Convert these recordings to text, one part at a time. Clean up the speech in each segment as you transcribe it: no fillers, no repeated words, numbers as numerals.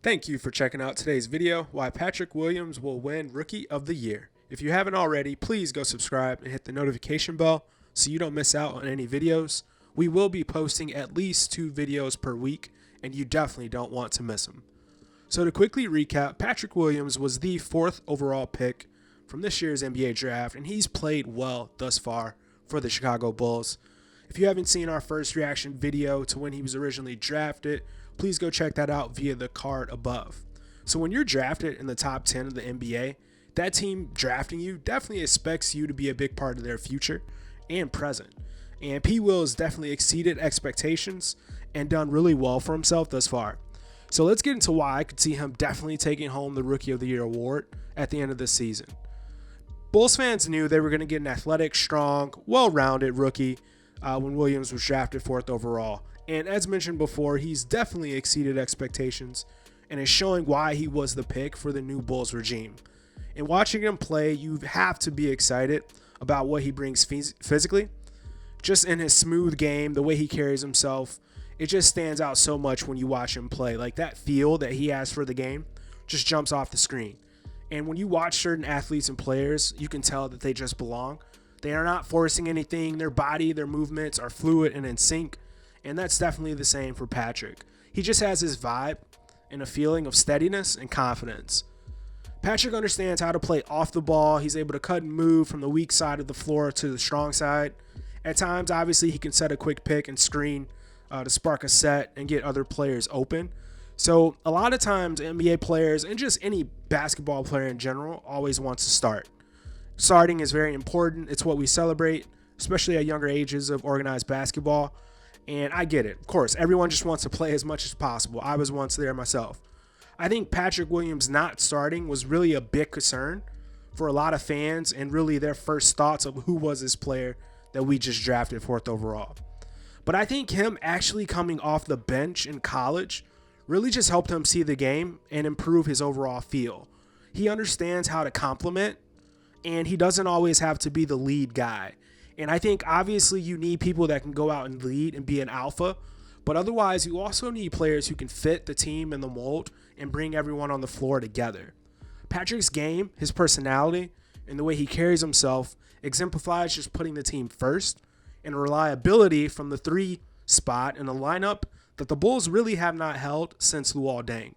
Thank you for checking out today's video, why Patrick Williams will win Rookie of the Year. If you haven't already, please go subscribe and hit the notification bell so you don't miss out on any videos. We will be posting at least 2 videos per week, and you definitely don't want to miss them. So to quickly recap, Patrick Williams was the 4th overall pick from this year's NBA draft, and he's played well thus far for the Chicago Bulls. If you haven't seen our first reaction video to when he was originally drafted, please go check that out via the card above. So when you're drafted in the top 10 of the NBA, that team drafting you definitely expects you to be a big part of their future and present. And P. Will has definitely exceeded expectations and done really well for himself thus far. So let's get into why I could see him definitely taking home the Rookie of the Year award at the end of this season. Bulls fans knew they were going to get an athletic, strong, well-rounded rookie when Williams was drafted 4th overall. And as mentioned before, he's definitely exceeded expectations and is showing why he was the pick for the new Bulls regime. And watching him play, you have to be excited about what he brings physically. Just in his smooth game, the way he carries himself, it just stands out so much when you watch him play. Like that feel that he has for the game just jumps off the screen. And when you watch certain athletes and players, you can tell that they just belong. They are not forcing anything. Their body, their movements are fluid and in sync. And that's definitely the same for Patrick. He just has his vibe and a feeling of steadiness and confidence. Patrick understands how to play off the ball. He's able to cut and move from the weak side of the floor to the strong side. At times, obviously, he can set a quick pick and screen to spark a set and get other players open. So a lot of times, NBA players and just any basketball player in general always wants to start. Starting is very important. It's what we celebrate, especially at younger ages of organized basketball. And I get it. Of course, everyone just wants to play as much as possible. I was once there myself. I think Patrick Williams not starting was really a big concern for a lot of fans and really their first thoughts of who was this player that we just drafted 4th overall. But I think him actually coming off the bench in college really just helped him see the game and improve his overall feel. He understands how to complement, and he doesn't always have to be the lead guy. And I think obviously you need people that can go out and lead and be an alpha, but otherwise you also need players who can fit the team in the mold and bring everyone on the floor together. Patrick's game, his personality, and the way he carries himself exemplifies just putting the team first and reliability from the 3 spot in a lineup that the Bulls really have not held since Luol Deng.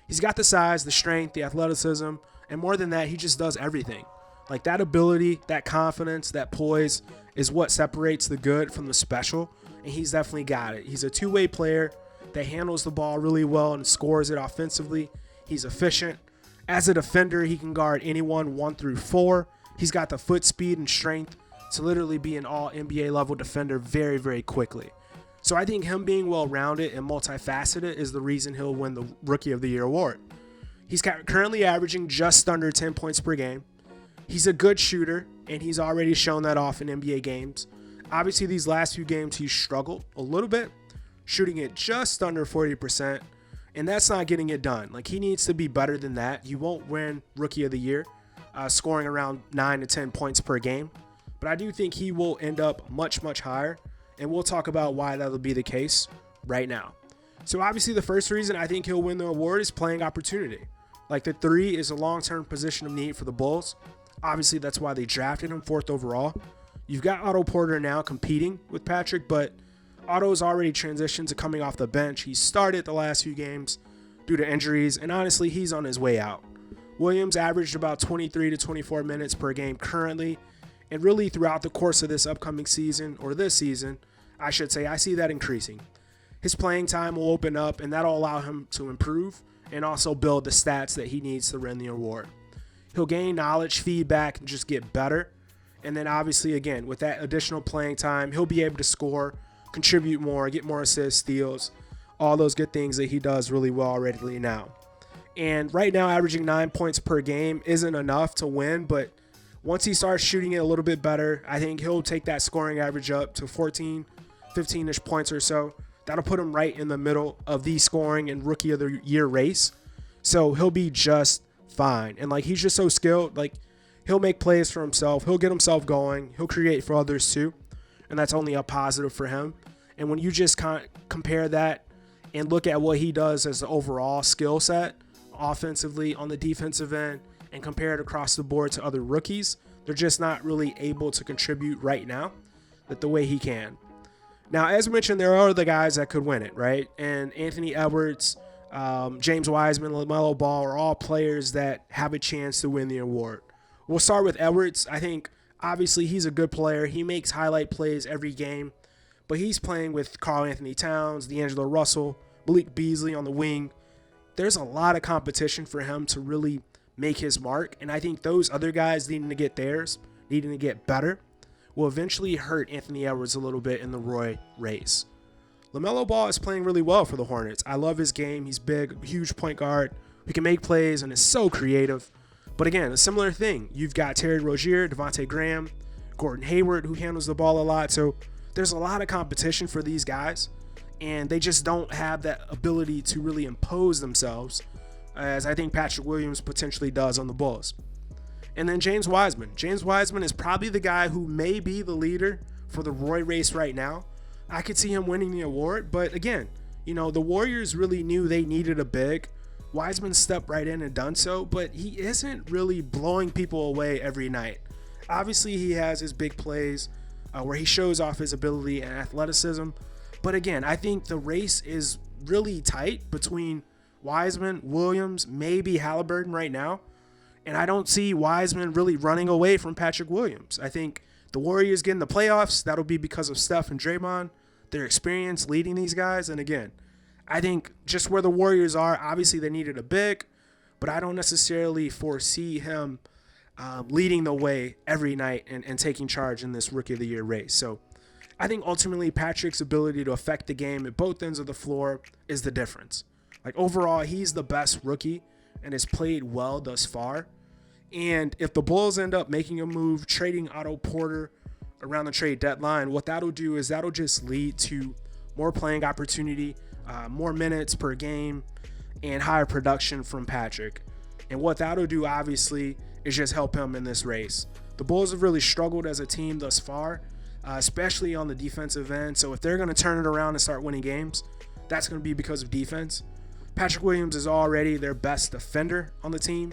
He's got the size, the strength, the athleticism, and more than that, he just does everything. Like that ability, that confidence, that poise is what separates the good from the special, and he's definitely got it. He's a two-way player that handles the ball really well and scores it offensively. He's efficient. As a defender, he can guard anyone 1 through 4. He's got the foot speed and strength to literally be an all-NBA level defender very, very quickly. So I think him being well-rounded and multifaceted is the reason he'll win the Rookie of the Year award. He's currently averaging just under 10 points per game. He's a good shooter, and he's already shown that off in NBA games. Obviously, these last few games, he's struggled a little bit, shooting it just under 40%, and that's not getting it done. Like, he needs to be better than that. You won't win Rookie of the Year scoring around 9 to 10 points per game, but I do think he will end up much, much higher, and we'll talk about why that'll be the case right now. So, obviously, the first reason I think he'll win the award is playing opportunity. Like, the 3 is a long-term position of need for the Bulls. Obviously, that's why they drafted him 4th overall. You've got Otto Porter now competing with Patrick, but Otto's already transitioned to coming off the bench. He started the last few games due to injuries, and honestly, he's on his way out. Williams averaged about 23 to 24 minutes per game currently, and really throughout the course of this upcoming season, or this season, I should say, I see that increasing. His playing time will open up, and that'll allow him to improve and also build the stats that he needs to win the award. He'll gain knowledge, feedback, and just get better. And then obviously, again, with that additional playing time, he'll be able to score, contribute more, get more assists, steals, all those good things that he does really well already now. And right now, averaging 9 points per game isn't enough to win, but once he starts shooting it a little bit better, I think he'll take that scoring average up to 14, 15-ish points or so. That'll put him right in the middle of the scoring and Rookie of the Year race. So he'll be just fine. And like, he's just so skilled. Like, he'll make plays for himself. He'll get himself going. He'll create for others too. And that's only a positive for him. And when you just compare that and look at what he does as the overall skill set offensively on the defensive end and compare it across the board to other rookies, they're just not really able to contribute right now the way he can. Now, as mentioned, there are other guys that could win it, right? And Anthony Edwards, James Wiseman, LaMelo Ball are all players that have a chance to win the award. We'll start with Edwards. I think, obviously, he's a good player. He makes highlight plays every game, but he's playing with Karl Anthony Towns, D'Angelo Russell, Malik Beasley on the wing. There's a lot of competition for him to really make his mark, and I think those other guys needing to get theirs, needing to get better, will eventually hurt Anthony Edwards a little bit in the Roy race. LaMelo Ball is playing really well for the Hornets. I love his game. He's big, huge point guard who can make plays and is so creative. But again, a similar thing. You've got Terry Rozier, Devontae Graham, Gordon Hayward, who handles the ball a lot. So there's a lot of competition for these guys, and they just don't have that ability to really impose themselves, as I think Patrick Williams potentially does on the Bulls. And then James Wiseman. James Wiseman is probably the guy who may be the leader for the Roy race right now. I could see him winning the award, but again, the Warriors really knew they needed a big. Wiseman stepped right in and done so, but he isn't really blowing people away every night. Obviously, he has his big plays where he shows off his ability and athleticism. But again, I think the race is really tight between Wiseman, Williams, maybe Halliburton right now. And I don't see Wiseman really running away from Patrick Williams. I think the Warriors get in the playoffs. That'll be because of Steph and Draymond, their experience leading these guys. And again, I think just where the Warriors are, obviously they needed a big, but I don't necessarily foresee him leading the way every night and taking charge in this Rookie of the Year race. So I think ultimately Patrick's ability to affect the game at both ends of the floor is the difference. Like overall, he's the best rookie and has played well thus far. And if the Bulls end up making a move, trading Otto Porter around the trade deadline, what that'll do is that'll just lead to more playing opportunity, more minutes per game, and higher production from Patrick. And what that'll do, obviously, is just help him in this race. The Bulls have really struggled as a team thus far, especially on the defensive end. So if they're going to turn it around and start winning games, that's going to be because of defense. Patrick Williams is already their best defender on the team.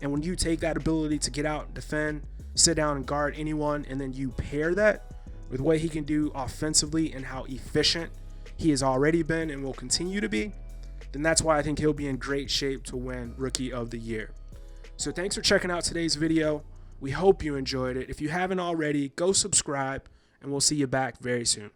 And when you take that ability to get out, defend, sit down and guard anyone, and then you pair that with what he can do offensively and how efficient he has already been and will continue to be, then that's why I think he'll be in great shape to win Rookie of the Year. So thanks for checking out today's video. We hope you enjoyed it. If you haven't already, go subscribe, and we'll see you back very soon.